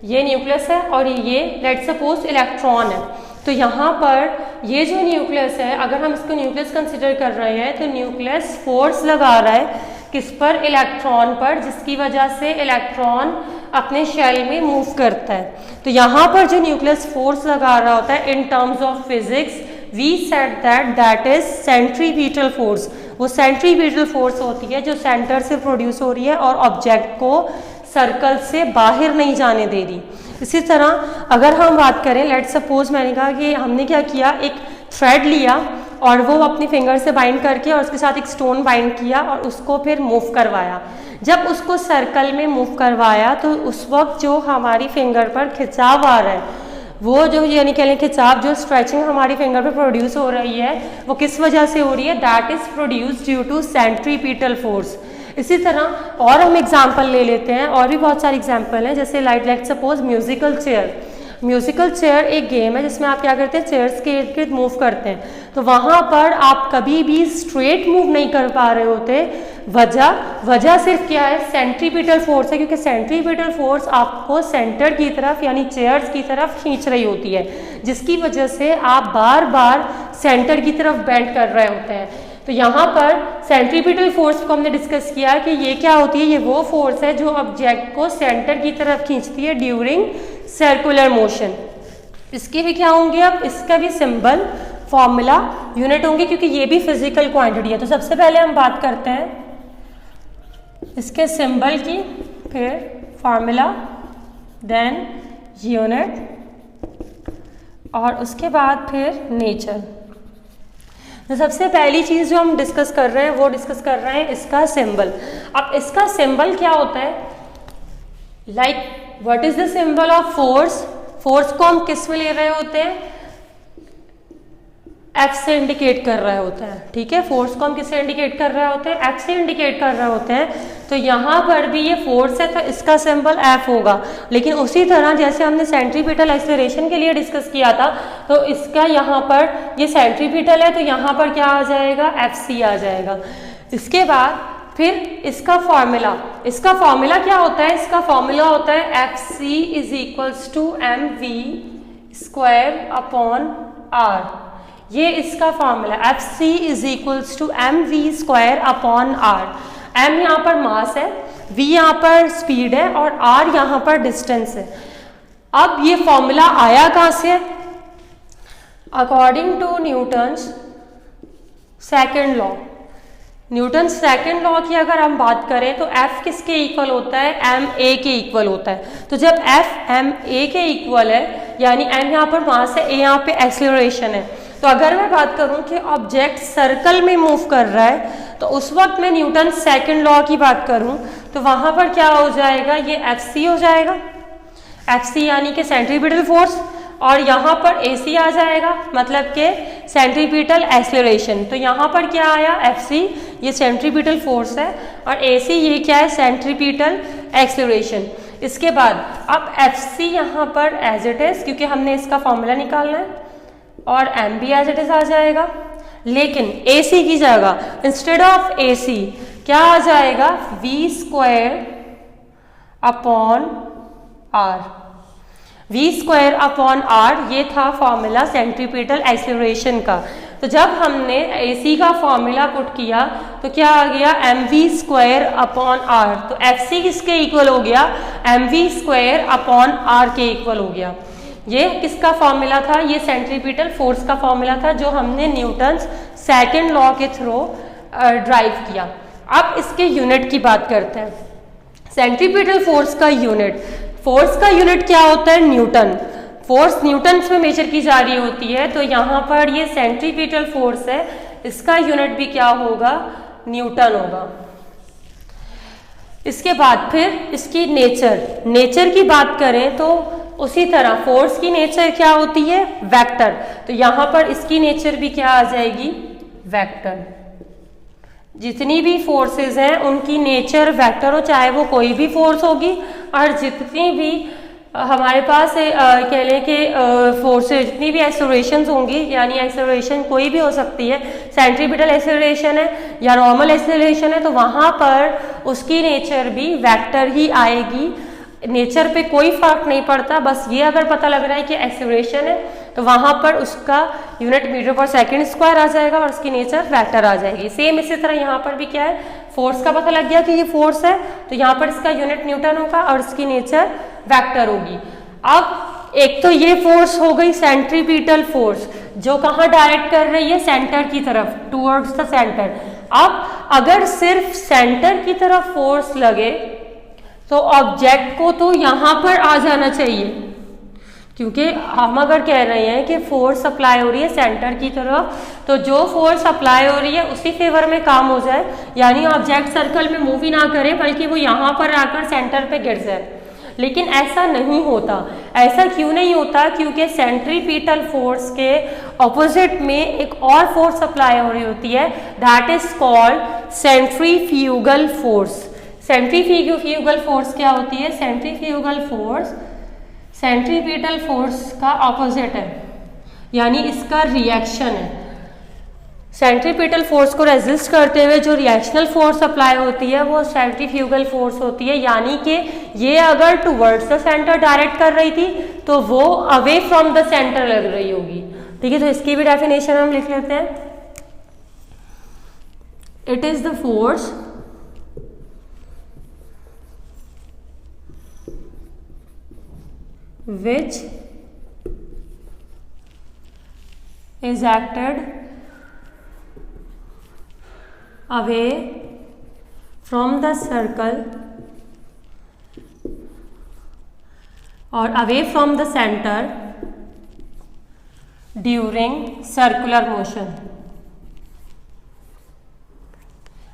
ये न्यूक्लियस है और ये लेट्स सपोज इलेक्ट्रॉन है। तो यहाँ पर ये जो न्यूक्लियस है, अगर हम इसको न्यूक्लियस कंसीडर कर रहे हैं तो न्यूक्लियस फोर्स लगा रहा है किस पर, इलेक्ट्रॉन पर, जिसकी वजह से इलेक्ट्रॉन अपने शेल में मूव करता है। तो यहाँ पर जो न्यूक्लियस फोर्स लगा रहा होता है, in terms of physics we said that is centripetal force. वो सेंट्रीपिटल फोर्स होती है जो सेंटर से प्रोड्यूस हो रही है और ऑब्जेक्ट को सर्कल से बाहर नहीं जाने दे रही। इसी तरह अगर हम बात करें, लेट्स सपोज मैंने कहा कि हमने क्या किया, एक थ्रेड लिया और वो अपनी फिंगर से बाइंड करके और उसके साथ एक स्टोन बाइंड किया और उसको फिर मूव करवाया। जब उसको सर्कल में मूव करवाया तो उस वक्त जो हमारी फिंगर पर खिंचाव आ रहा है, वो जो यानी कह लें खिंचाव, जो स्ट्रेचिंग हमारी फिंगर पर प्रोड्यूस हो रही है वो किस वजह से हो रही है, that is produce due to centripetal force. इसी तरह और हम एग्जाम्पल ले लेते हैं, और भी बहुत सारे एग्जाम्पल हैं, जैसे let's suppose musical chair. Musical chair एक गेम है जिसमें आप क्या करते हैं, चेयर्स के इर्द गिर्द मूव करते हैं। तो वहाँ पर आप कभी भी स्ट्रेट मूव नहीं कर पा रहे होते। वजह सिर्फ क्या है, सेंट्रीपिटल फोर्स है, क्योंकि सेंट्रीपिटल फोर्स आपको सेंटर की तरफ यानी चेयर्स की तरफ खींच रही होती है, जिसकी वजह से आप बार बार सेंटर की तरफ बेंड कर रहे होते हैं। तो यहाँ पर सेंट्रीपिटल फोर्स को हमने डिस्कस किया कि ये क्या होती है, ये वो फोर्स है जो ऑब्जेक्ट को सेंटर की तरफ खींचती है ड्यूरिंग सर्कुलर मोशन। इसके भी क्या होंगे, अब इसका भी सिंबल, फॉर्मूला, यूनिट होंगे, क्योंकि ये भी फिजिकल क्वांटिटी है। तो सबसे पहले हम बात करते हैं इसके सिंबल की, फिर फॉर्मूला, देन यूनिट, और उसके बाद फिर नेचर। तो सबसे पहली चीज़ जो हम डिस्कस कर रहे हैं वो डिस्कस कर रहे हैं इसका सिंबल। अब इसका सिंबल क्या होता है, like what is the symbol of force. Force को हम किस में ले रहे होते हैं, F से इंडिकेट कर रहे होते हैं, ठीक है। फोर्स को हम किससे इंडिकेट कर रहे होते हैं, F से इंडिकेट कर रहे होते हैं। तो यहाँ पर भी ये फोर्स है तो इसका सिंबल F होगा। लेकिन उसी तरह जैसे हमने सेंट्रीपिटल एक्सेलरेशन के लिए डिस्कस किया था, तो इसका यहाँ पर ये सेंट्रीपिटल है तो यहाँ पर क्या आ जाएगा, FC आ जाएगा। इसके बाद फिर इसका फॉर्मूला क्या होता है, इसका फॉर्मूला होता है FC is equals to mv square upon r। ये इसका formula, FC is equals to mv square upon r। m यहाँ पर मास है, v यहाँ पर स्पीड है और r यहाँ पर डिस्टेंस है। अब ये फॉर्मूला आया कहाँ से, according to Newton's second law. Newton second law की अगर हम बात करें तो F किसके इक्वल होता है, ma के इक्वल होता है। तो जब F ma के इक्वल है, यानी m यहाँ पर मास है, a यहाँ पे एक्सेलरेशन है। तो अगर मैं बात करूं कि ऑब्जेक्ट सर्कल में मूव कर रहा है, तो उस वक्त मैं न्यूटन सेकेंड लॉ की बात करूं तो वहां पर क्या हो जाएगा, ये FC हो जाएगा, FC यानी कि सेंट्रीपिटल फोर्स, और यहाँ पर AC आ जाएगा, मतलब कि सेंट्रीपिटल एक्सेलरेशन। तो यहाँ पर क्या आया, FC ये सेंट्रीपिटल फोर्स है और AC ये क्या है, सेंट्रीपिटल एक्सेलरेशन। इसके बाद अब FC यहाँ पर एज इट इज, क्योंकि हमने इसका फॉर्मूला निकालना है, और m भी एज इट इज आ जाएगा। लेकिन AC की जगह इंस्टेड ऑफ AC क्या आ जाएगा, v square upon r। v square upon r ये था फॉर्मूला सेंट्रीपिटल एक्सेलरेशन का। तो जब हमने AC का फॉर्मूला पुट किया तो क्या आ गया, mv स्क्वायर अपॉन r। तो FC किसके इक्वल हो गया, mv स्क्वायर अपॉन r के इक्वल हो गया। ये किसका फॉर्मूला था, ये सेंट्रीपिटल फोर्स का फॉर्मूला था जो हमने न्यूटन्स सेकेंड लॉ के थ्रू ड्राइव किया। अब इसके यूनिट की बात करते हैं। सेंट्रीपिटल फोर्स का यूनिट क्या होता है, न्यूटन। फोर्स न्यूटन्स में मेजर की जा रही होती है, तो यहाँ पर ये सेंट्रीपिटल फोर्स है, इसका यूनिट भी क्या होगा, न्यूटन होगा। इसके बाद फिर इसकी नेचर की बात करें तो उसी तरह फोर्स की नेचर क्या होती है, वेक्टर। तो यहाँ पर इसकी नेचर भी क्या आ जाएगी, वेक्टर। जितनी भी फोर्सेस हैं उनकी नेचर वेक्टर हो, चाहे वो कोई भी फोर्स होगी। और जितनी भी हमारे पास कह लें कि फोर्सेस, जितनी भी एक्सेलरेशंस होंगी, यानी एक्सेलरेशन कोई भी हो सकती है, सेंट्रीपिटल एक्सेलरेशन है या नॉर्मल एक्सेलरेशन है, तो वहाँ पर उसकी नेचर भी वेक्टर ही आएगी। नेचर पे कोई फर्क नहीं पड़ता, बस ये अगर पता लग रहा है कि एक्सेलरेशन है तो वहाँ पर उसका यूनिट मीटर पर सेकंड स्क्वायर आ जाएगा और उसकी नेचर वेक्टर आ जाएगी। सेम इसी तरह यहाँ पर भी क्या है, फोर्स का पता लग गया कि ये फोर्स है तो यहाँ पर इसका यूनिट न्यूटन होगा और इसकी नेचर वेक्टर होगी। अब एक तो ये फोर्स हो गई सेंट्रीपिटल फोर्स, जो कहाँ डायरेक्ट कर रही है, सेंटर की तरफ, टूवर्ड्स द सेंटर। अब अगर सिर्फ सेंटर की तरफ फोर्स लगे तो ऑब्जेक्ट को तो यहाँ पर आ जाना चाहिए, क्योंकि हम अगर कह रहे हैं कि फोर्स अप्लाई हो रही है सेंटर की तरफ, तो जो फोर्स अप्लाई हो रही है उसी फेवर में काम हो जाए, यानी ऑब्जेक्ट सर्कल में मूव ही ना करे बल्कि वो यहाँ पर आकर सेंटर पे गिर जाए। लेकिन ऐसा नहीं होता। ऐसा क्यों नहीं होता, क्योंकि सेंट्रीपिटल फोर्स के ऑपोजिट में एक और फोर्स अप्लाई हो रही होती है, that is called centrifugal force. Centrifugal force क्या होती है, सेंट्रीफ्यूगल फोर्स सेंट्रीपिटल फोर्स का ऑपोजिट है, यानी इसका रिएक्शन है। सेंट्रीपिटल फोर्स को रेजिस्ट करते हुए जो रिएक्शनल फोर्स अप्लाई होती है वो सेंट्रीफ्यूगल फोर्स होती है, यानी कि ये अगर टुवर्ड्स द सेंटर डायरेक्ट कर रही थी तो वो अवे फ्रॉम द सेंटर लग रही होगी। ठीक है, तो इसकी भी डेफिनेशन हम लिख लेते हैं। It is the force which is acted away from the circle or away from the center during circular motion,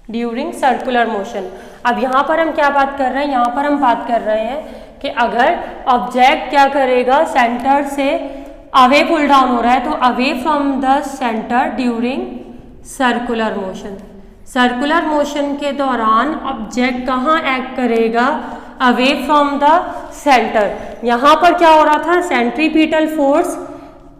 during circular motion. अब यहाँ पर हम क्या बात कर रहे हैं, यहाँ पर हम बात कर रहे हैं कि अगर ऑब्जेक्ट क्या करेगा, सेंटर से अवे पुल डाउन हो रहा है, तो away from the centre during circular motion. Circular motion के दौरान ऑब्जेक्ट कहाँ एक्ट करेगा, अवे फ्रॉम द सेंटर। यहाँ पर क्या हो रहा था, सेंट्रीपिटल फोर्स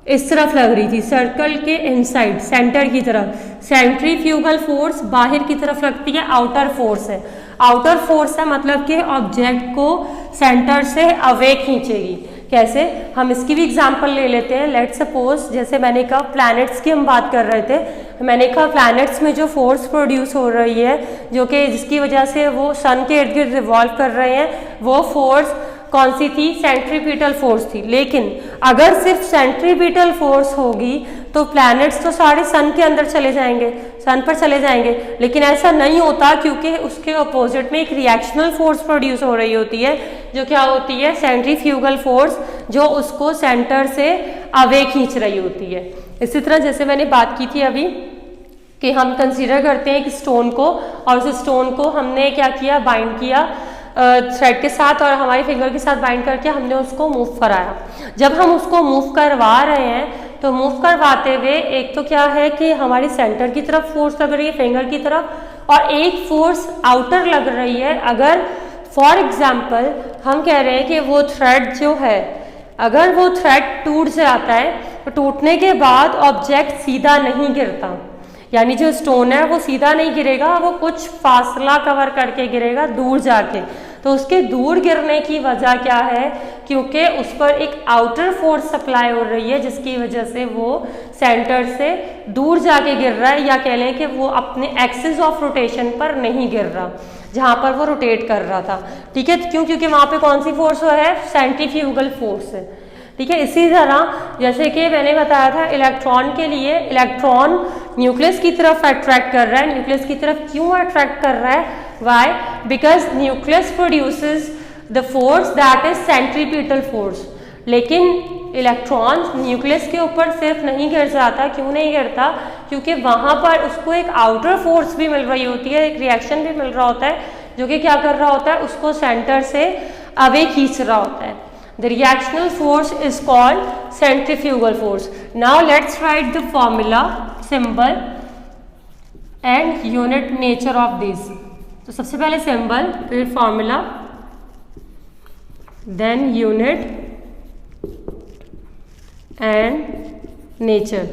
इस तरफ लग रही थी, सर्कल के इनसाइड सेंटर की तरफ। सेंट्रीफ्यूगल फोर्स बाहर की तरफ लगती है, आउटर फोर्स है। आउटर फोर्स है मतलब कि ऑब्जेक्ट को सेंटर से अवे खींचेगी। कैसे, हम इसकी भी एग्जांपल ले लेते हैं। लेट्स सपोज, जैसे मैंने कहा प्लैनेट्स की हम बात कर रहे थे, मैंने कहा प्लैनेट्स में जो फोर्स प्रोड्यूस हो रही है, जो कि जिसकी वजह से वो सन के इर्द गिर्द रिवॉल्व कर रहे हैं, वो फोर्स कौन सी थी, सेंट्रीपिटल फोर्स थी। लेकिन अगर सिर्फ सेंट्रीपिटल फोर्स होगी तो प्लैनेट्स तो सारे सन के अंदर चले जाएंगे, सन पर चले जाएंगे। लेकिन ऐसा नहीं होता, क्योंकि उसके अपोजिट में एक रिएक्शनल फोर्स प्रोड्यूस हो रही होती है, जो क्या होती है, सेंट्रीफ्यूगल फोर्स, जो उसको सेंटर से अवे खींच रही होती है। इसी तरह जैसे मैंने बात की थी अभी कि हम कंसीडर करते हैं एक स्टोन को, और उस स्टोन को हमने क्या किया, बाइंड किया थ्रेड के साथ और हमारी फिंगर के साथ बाइंड करके हमने उसको मूव कराया। जब हम उसको मूव करवा रहे हैं तो मूव करवाते हुए एक तो क्या है कि हमारी सेंटर की तरफ फोर्स लग रही है, फिंगर की तरफ, और एक फोर्स आउटर लग रही है। अगर फॉर एग्जाम्पल हम कह रहे हैं कि वो थ्रेड जो है, अगर वो थ्रेड टूट जाता है तो टूटने के बाद ऑब्जेक्ट सीधा नहीं गिरता, यानी जो स्टोन है वो सीधा नहीं गिरेगा, वो कुछ फासला कवर करके गिरेगा दूर जाके। तो उसके दूर गिरने की वजह क्या है, क्योंकि उस पर एक आउटर फोर्स सप्लाई हो रही है, जिसकी वजह से वो सेंटर से दूर जाके गिर रहा है, या कह लें कि वो अपने एक्सिस ऑफ रोटेशन पर नहीं गिर रहा जहाँ पर वो रोटेट कर रहा था। ठीक है, क्यों, क्योंकि वहाँ पे कौन सी फोर्स है, सेंट्रीफ्यूगल फोर्स है। ठीक है, इसी तरह जैसे कि मैंने बताया था इलेक्ट्रॉन के लिए, इलेक्ट्रॉन न्यूक्लियस की तरफ अट्रैक्ट कर रहा है। न्यूक्लियस की तरफ क्यों अट्रैक्ट कर रहा है, why, because nucleus produces the force that is centripetal force. लेकिन इलेक्ट्रॉन न्यूक्लियस के ऊपर सिर्फ नहीं गिर जाता, क्यों नहीं गिरता, क्योंकि वहाँ पर उसको एक आउटर फोर्स भी मिल रही होती है, एक रिएक्शन भी मिल रहा होता है, जो कि क्या कर रहा होता है, उसको सेंटर से अवे खींच रहा होता है। The reactional force is called centrifugal force. Now let's write the formula, symbol and unit nature of these. तो सबसे पहले symbol, फिर formula, then unit and nature.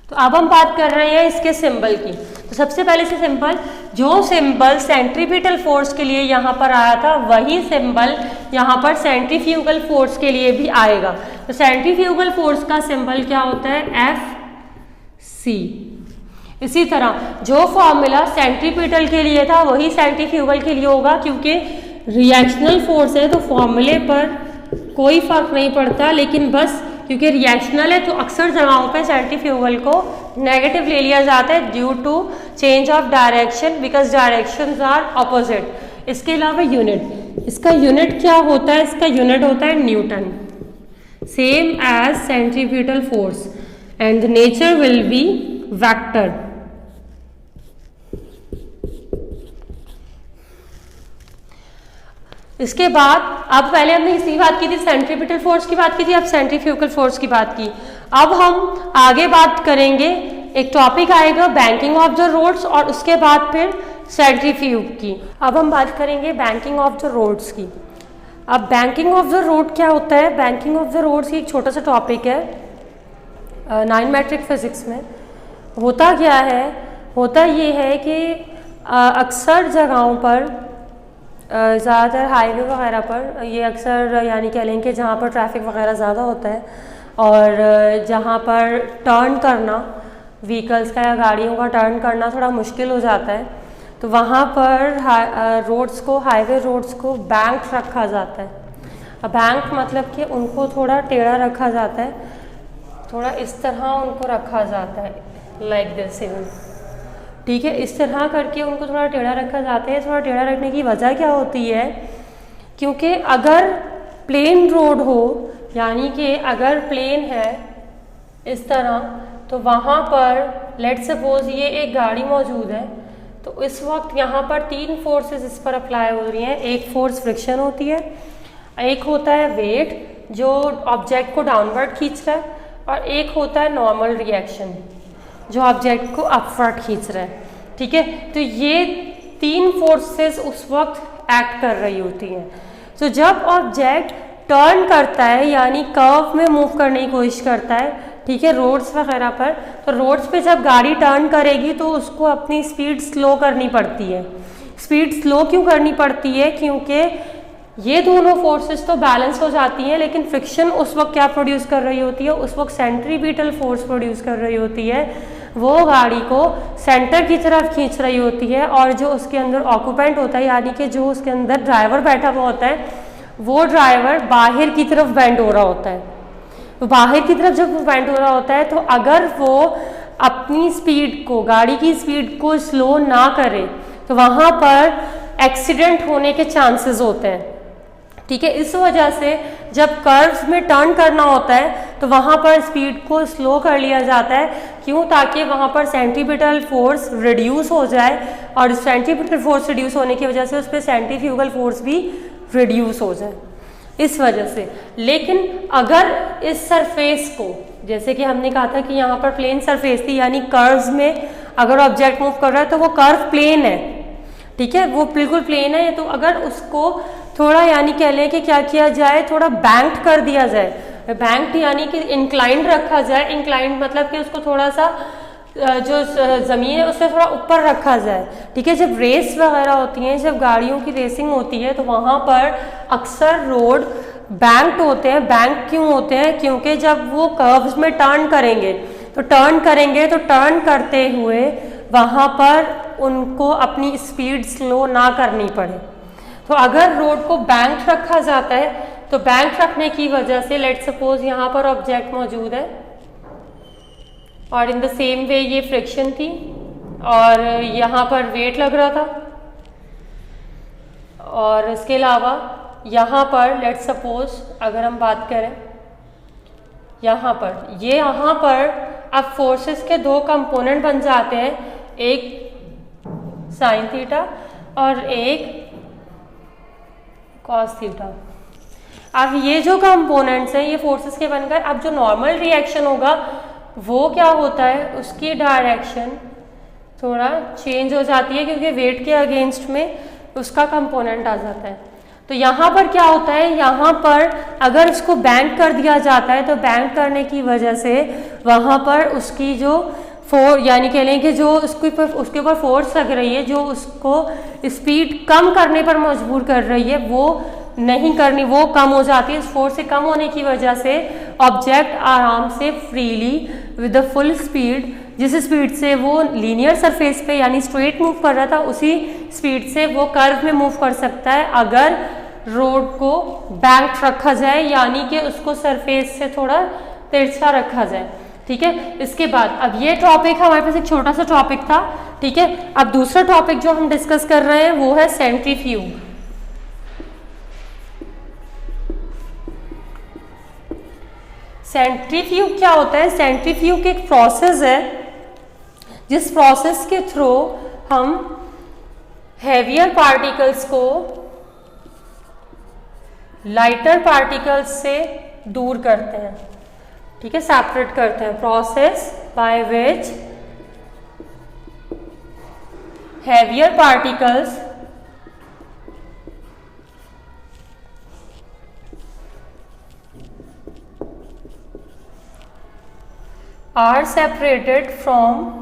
तो अब हम बात कर रहे हैं इसके सिंबल की। तो सबसे पहले से सिंबल, जो सिंबल सेंट्रीपिटल फोर्स के लिए यहाँ पर आया था, वही सिंबल यहाँ पर सेंट्रीफ्यूगल फोर्स के लिए भी आएगा। तो सेंट्रीफ्यूगल फोर्स का सिंबल क्या होता है, Fc। इसी तरह जो फॉर्मूला सेंट्रीपिटल के लिए था वही सेंट्रीफ्यूगल के लिए होगा, क्योंकि रिएक्शनल फोर्स है तो फॉर्मूले पर कोई फर्क नहीं पड़ता, लेकिन बस क्योंकि रिएक्शनल है तो अक्सर जगहों पे सेंट्रीफ्यूगल को नेगेटिव ले लिया जाता है due to change of direction, because directions are opposite. इसके अलावा यूनिट, इसका यूनिट क्या होता है, इसका यूनिट होता है newton, same as centripetal force, and the nature will be vector. इसके बाद अब पहले हमने इसकी बात की थी, सेंट्रीपिटल फोर्स की बात की थी, अब सेंट्रीफ्यूगल फोर्स की बात की। अब हम आगे बात करेंगे, एक टॉपिक आएगा बैंकिंग ऑफ द रोड्स, और उसके बाद फिर सेंट्रीफ्यूग की। अब हम बात करेंगे बैंकिंग ऑफ द रोड्स की। अब बैंकिंग ऑफ द रोड क्या होता है, बैंकिंग ऑफ द रोड्स की एक छोटा सा टॉपिक है 9 मैट्रिक फिजिक्स में। होता क्या है, होता ये है कि अक्सर जगहों पर, ज़्यादातर हाईवे वगैरह पर, ये अक्सर यानी कह लें कि जहाँ पर ट्रैफिक वगैरह ज़्यादा होता है और जहाँ पर टर्न करना व्हीकल्स का या गाड़ियों का टर्न करना थोड़ा मुश्किल हो जाता है, तो वहाँ पर रोड्स को, हाईवे रोड्स को बैंक रखा जाता है। बैंक मतलब कि उनको थोड़ा टेढ़ा रखा जाता है, थोड़ा इस तरह उनको रखा जाता है, लाइक दिस इवन। ठीक है, इस तरह करके उनको थोड़ा टेढ़ा रखा जाता है। थोड़ा टेढ़ा रखने की वजह क्या होती है, क्योंकि अगर प्लेन रोड हो, यानी कि अगर प्लेन है इस तरह, तो वहाँ पर लेट्स सपोज ये एक गाड़ी मौजूद है, तो इस वक्त यहाँ पर 3 फोर्सेस इस पर अप्लाई हो रही हैं। एक फोर्स फ्रिक्शन होती है, एक होता है वेट जो ऑब्जेक्ट को डाउनवर्ड खींच रहा है, और एक होता है नॉर्मल रिएक्शन जो ऑब्जेक्ट को अपवर्ड खींच रहा है। ठीक है, तो ये 3 फोर्सेस उस वक्त एक्ट कर रही होती हैं। तो जब ऑब्जेक्ट टर्न करता है यानी कर्व में मूव करने की कोशिश करता है, ठीक है, रोड्स वगैरह पर, तो रोड्स पे जब गाड़ी टर्न करेगी तो उसको अपनी स्पीड स्लो करनी पड़ती है। स्पीड स्लो क्यों करनी पड़ती है? क्योंकि ये दोनों फोर्सेस तो बैलेंस हो जाती हैं, लेकिन फ्रिक्शन उस वक्त क्या प्रोड्यूस कर रही होती है? उस वक्त सेंट्रीपिटल फोर्स प्रोड्यूस कर रही होती है, वो गाड़ी को सेंटर की तरफ खींच रही होती है, और जो उसके अंदर ऑक्यूपेंट होता है यानी कि जो उसके अंदर ड्राइवर बैठा हुआ होता है, वो ड्राइवर बाहर की तरफ बेंड हो रहा होता है। तो बाहर की तरफ जब वो बेंड हो रहा होता है, तो अगर वो अपनी स्पीड को, गाड़ी की स्पीड को स्लो ना करे तो वहाँ पर एक्सीडेंट होने के चांसेस होते हैं। ठीक है, इस वजह से जब कर्व्स में टर्न करना होता है तो वहाँ पर स्पीड को स्लो कर लिया जाता है। क्यों? ताकि वहाँ पर सेंट्रीपिटल फोर्स रिड्यूस हो जाए, और सेंट्रीपिटल फोर्स रिड्यूस होने की वजह से उस पर सेंट्रीफ्यूगल फोर्स भी रिड्यूस हो जाए, इस वजह से। लेकिन अगर इस सरफेस को, जैसे कि हमने कहा था कि यहाँ पर प्लेन सरफेस थी, यानी कर्व्स में अगर ऑब्जेक्ट मूव कर रहा है तो वो कर्व प्लेन है, ठीक है, वो बिल्कुल प्लेन है। तो अगर उसको थोड़ा यानी कह लें कि क्या किया जाए, थोड़ा बैंक्ड कर दिया जाए। बैंक्ड यानी कि इंक्लाइंड रखा जाए। इंक्लाइंड मतलब कि उसको थोड़ा सा जो ज़मीन है उससे थोड़ा ऊपर रखा जाए। ठीक है, जब रेस वगैरह होती हैं, जब गाड़ियों की रेसिंग होती है, तो वहाँ पर अक्सर रोड बैंक्ड होते हैं। बैंक क्यों होते हैं? क्योंकि जब वो कर्व्स में टर्न करेंगे तो टर्न करते हुए वहाँ पर उनको अपनी स्पीड स्लो ना करनी पड़े। तो अगर रोड को बैंक रखा जाता है, तो बैंक रखने की वजह से लेट्स सपोज यहाँ पर ऑब्जेक्ट मौजूद है, और इन द सेम वे ये फ्रिक्शन थी, और यहाँ पर वेट लग रहा था, और इसके अलावा यहाँ पर लेट्स सपोज अगर हम बात करें यहाँ पर अब फोर्सेस के 2 कंपोनेंट बन जाते हैं, एक साइन थीटा और एक कॉस थीटा। अब ये जो कंपोनेंट्स हैं ये फोर्सेस के बनकर, अब जो नॉर्मल रिएक्शन होगा वो क्या होता है, उसकी डायरेक्शन थोड़ा चेंज हो जाती है, क्योंकि वेट के अगेंस्ट में उसका कंपोनेंट आ जाता है। तो यहाँ पर क्या होता है, यहाँ पर अगर इसको बैंक कर दिया जाता है, तो बैंक करने की वजह से वहाँ पर उसकी जो यानी कह लें कि जो उसके ऊपर फोर्स लग रही है, जो उसको स्पीड कम करने पर मजबूर कर रही है, वो नहीं करनी, वो कम हो जाती है। इस फोर्स से कम होने की वजह से ऑब्जेक्ट आराम से freely with the full speed, जिस स्पीड से वो लीनियर सरफेस पे यानी स्ट्रेट मूव कर रहा था, उसी स्पीड से वो कर्व में मूव कर सकता है, अगर रोड को बैंक रखा जाए, यानी कि उसको सरफेस से थोड़ा तिरछा रखा जाए। ठीक है, इसके बाद अब ये टॉपिक हमारे पास एक छोटा सा टॉपिक था। ठीक है, अब दूसरा टॉपिक जो हम डिस्कस कर रहे हैं वो है सेंट्रीफ्यूग। सेंट्रीफ्यूग क्या होता है? सेंट्रीफ्यूग एक प्रोसेस है जिस प्रोसेस के थ्रू हम हैवियर पार्टिकल्स को लाइटर पार्टिकल्स से दूर करते हैं। ठीक है, सेपरेट करते हैं। Process by which heavier particles are separated from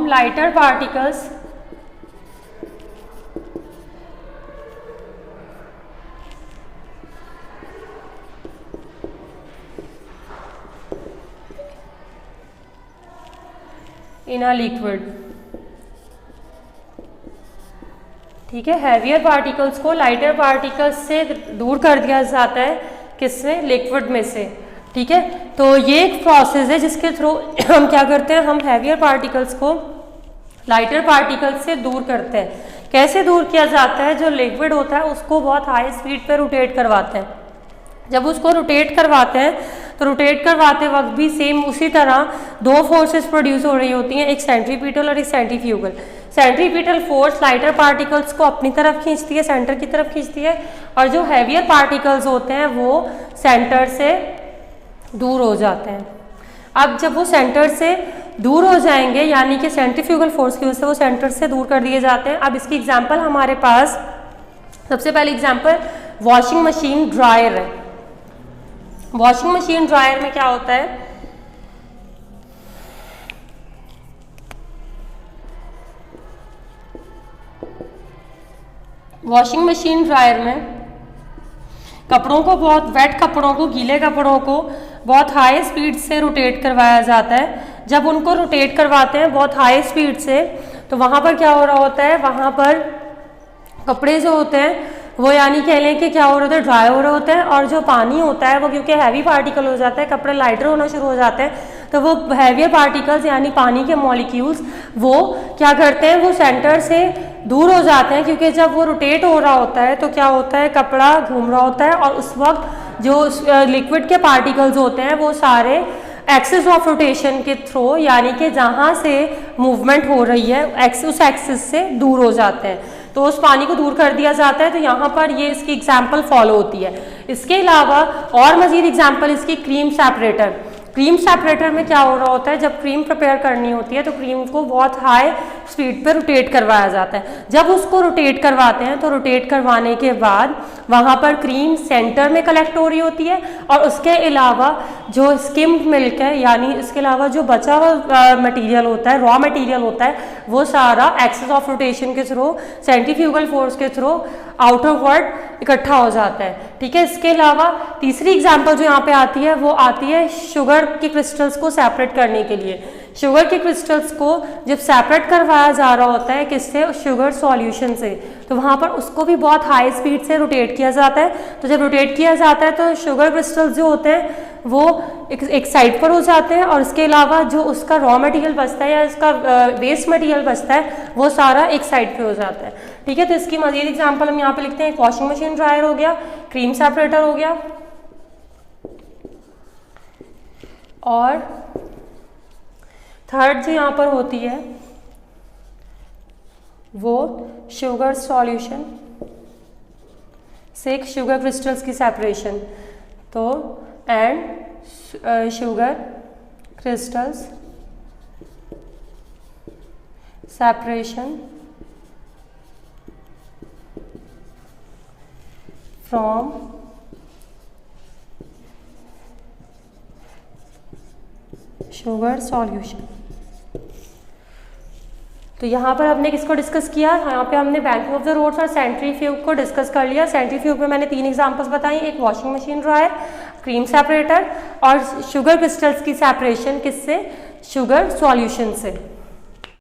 lighter particles in a liquid। ठीक है, हैवियर पार्टिकल्स को लाइटर पार्टिकल्स से दूर कर दिया जाता है, किसमें? लिक्विड में से। ठीक है, तो ये एक प्रोसेस है जिसके थ्रू हम क्या करते हैं, हम हैवियर पार्टिकल्स को लाइटर पार्टिकल्स से दूर करते हैं। कैसे दूर किया जाता है? जो लिक्विड होता है उसको बहुत हाई स्पीड पे रोटेट करवाते हैं। जब उसको रोटेट करवाते हैं तो रोटेट करवाते वक्त भी सेम उसी तरह दो फोर्सेस प्रोड्यूस हो रही होती हैं, एक सेंट्रीपिटल और एक centrifugal. Centripetal force lighter particles को अपनी तरफ खींचती है, सेंटर की तरफ खींचती है, और जो हैवियर पार्टिकल्स होते हैं वो सेंटर से दूर हो जाते हैं। अब जब वो सेंटर से दूर हो जाएंगे, यानी कि सेंट्रीफ्यूगल फोर्स की वजह से वो सेंटर से दूर कर दिए जाते हैं। अब इसकी एग्जांपल हमारे पास सबसे पहली एग्जांपल वॉशिंग मशीन ड्रायर है। वॉशिंग मशीन ड्रायर में क्या होता है? वॉशिंग मशीन ड्रायर में कपड़ों को, बहुत वेट कपड़ों को, गीले कपड़ों को बहुत हाई स्पीड से रोटेट करवाया जाता है। जब उनको रोटेट करवाते हैं बहुत हाई स्पीड से, तो वहाँ पर क्या हो रहा होता है? वहाँ पर कपड़े जो होते हैं वो, यानी कह लें कि क्या हो रहा होता है? ड्राई हो रहे होते हैं, और जो पानी होता है वो क्योंकि हैवी पार्टिकल हो जाता है, कपड़े लाइटर होना शुरू हो जाते हैं, तो वो हैवियर पार्टिकल्स यानी पानी के मॉलिक्यूल्स वो क्या करते हैं? वो सेंटर से दूर हो जाते हैं, क्योंकि जब वो रोटेट हो रहा होता है तो क्या होता है? कपड़ा घूम रहा होता है, और उस वक्त जो लिक्विड के पार्टिकल्स होते हैं वो सारे एक्सिस ऑफ रोटेशन के थ्रू, यानी कि जहाँ से मूवमेंट हो रही है उस एक्सिस से दूर हो जाते हैं, तो उस पानी को दूर कर दिया जाता है। तो यहाँ पर ये इसकी एग्जाम्पल फॉलो होती है। इसके अलावा और मजीद एग्जाम्पल इसकी क्रीम सेपरेटर। क्रीम सेपरेटर में क्या हो रहा होता है? जब क्रीम प्रिपेयर करनी होती है तो क्रीम को बहुत हाई स्पीड पे रोटेट करवाया जाता है। जब उसको रोटेट करवाते हैं तो रोटेट करवाने के बाद वहाँ पर क्रीम सेंटर में कलेक्ट हो रही होती है, और उसके अलावा जो स्किम्ड मिल्क है, यानी इसके अलावा जो बचा हुआ मटीरियल होता है, रॉ मटीरियल होता है, वो सारा एक्सिस ऑफ रोटेशन के थ्रू, सेंट्रीफ्यूगल फोर्स के थ्रू आउटरवर्ड इकट्ठा हो जाता है। ठीक है। इसके अलावा तीसरी एग्जाम्पल जो यहाँ पे आती है वो आती है शुगर के क्रिस्टल्स को सेपरेट करने के लिए। शुगर के क्रिस्टल्स को जब सेपरेट करवाया जा रहा होता है किससे? शुगर सॉल्यूशन से, तो वहाँ पर उसको भी बहुत हाई स्पीड से रोटेट किया जाता है। तो जब रोटेट किया जाता है तो शुगर क्रिस्टल्स जो होते हैं वो एक साइड पर हो जाते हैं, और इसके अलावा जो उसका रॉ मटेरियल बचता है या इसका वेस्ट मटेरियल बचता है वो सारा एक साइड पे हो जाता है। ठीक है। तो इसकी मजीद एग्जाम्पल हम यहाँ पे लिखते हैं। एक वॉशिंग मशीन ड्रायर हो गया, क्रीम सेपरेटर हो गया, और थर्ड जो यहाँ पर होती है वो शुगर सॉल्यूशन से शुगर क्रिस्टल्स की सेपरेशन। तो and sugar crystals separation from sugar solution. तो यहाँ पर हमने किसको डिस्कस किया? यहाँ पे हमने बैंकिंग ऑफ द रोड्स और सेंट्रीफ्यूग को डिस्कस कर लिया। सेंट्रीफ्यूग में मैंने 3 एग्जांपल्स बताई, एक washing machine dryer, cream separator, और शुगर क्रिस्टल्स की सेपरेशन किससे? शुगर सॉल्यूशन से।